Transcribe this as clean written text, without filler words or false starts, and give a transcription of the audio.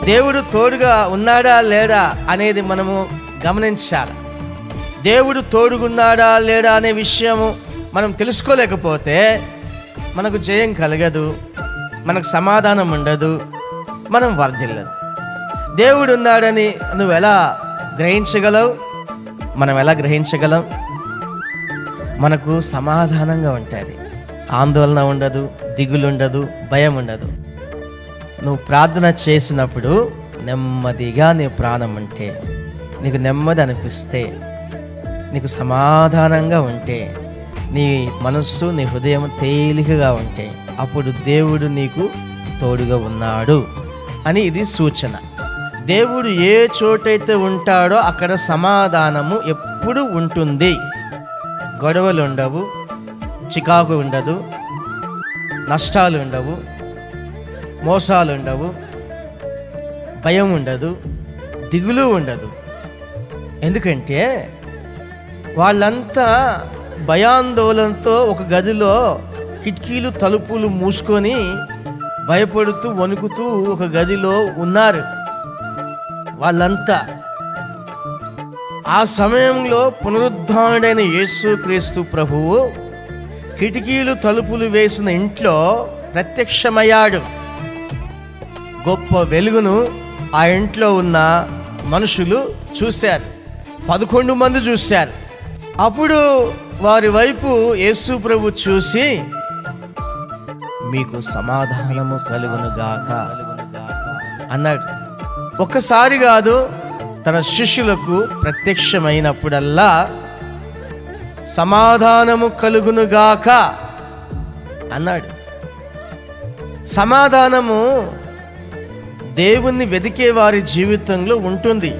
దేవుడు తోడుగా ఉన్నాడా లేడా అనేది మనము గమనించాలి. దేవుడు తోడుగున్నాడా లేడా అనే విషయము మనం తెలుసుకోలేకపోతే మనకు జయం కలగదు, మనకు సమాధానం ఉండదు, మనం వర్ధిల్లదు. దేవుడు ఉన్నాడని నువ్వు ఎలా గ్రహించగలవు? మనం ఎలా గ్రహించగలం? మనకు సమాధానంగా ఉంటుంది, ఆందోళన ఉండదు, దిగులు ఉండదు, భయం ఉండదు. నువ్వు ప్రార్థన చేసినప్పుడు నెమ్మదిగా నీ ప్రాణం ఉంటే, నీకు నెమ్మది అనిపిస్తే, నీకు సమాధానంగా ఉంటే, నీ మనస్సు నీ హృదయం తేలికగా ఉంటే, అప్పుడు దేవుడు నీకు తోడుగా ఉన్నాడు అని ఇది సూచన. దేవుడు ఏ చోటైతే ఉంటాడో అక్కడ సమాధానము ఎప్పుడు ఉంటుంది. గొడవలు ఉండవు, చికాకు ఉండదు, నష్టాలు ఉండవు, మోసాలు ఉండవు, భయం ఉండదు, దిగులు ఉండదు. ఎందుకంటే వాళ్ళంతా భయాందోళనతో ఒక గదిలో కిటికీలు తలుపులు మూసుకొని భయపడుతూ వణుకుతూ ఒక గదిలో ఉన్నారు వాళ్ళంతా. ఆ సమయంలో పునరుద్ధానుడైన యేసుక్రీస్తు ప్రభువు కిటికీలు తలుపులు వేసిన ఇంట్లో ప్రత్యక్షమయ్యాడు. గొప్ప వెలుగును ఆ ఇంట్లో ఉన్న మనుషులు చూశారు. 11 మంది చూశారు. అప్పుడు వారి వైపు యేసు ప్రభు చూసి, మీకు సమాధానము కలుగును గాక అన్నాడు. ఒక్కసారి కాదు, తన శిష్యులకు ప్రత్యక్షమైనప్పుడల్లా సమాధానము కలుగును గాక అన్నాడు. సమాధానము దేవుణ్ణి వెదికే వారి జీవితంలో ఉంటుంది.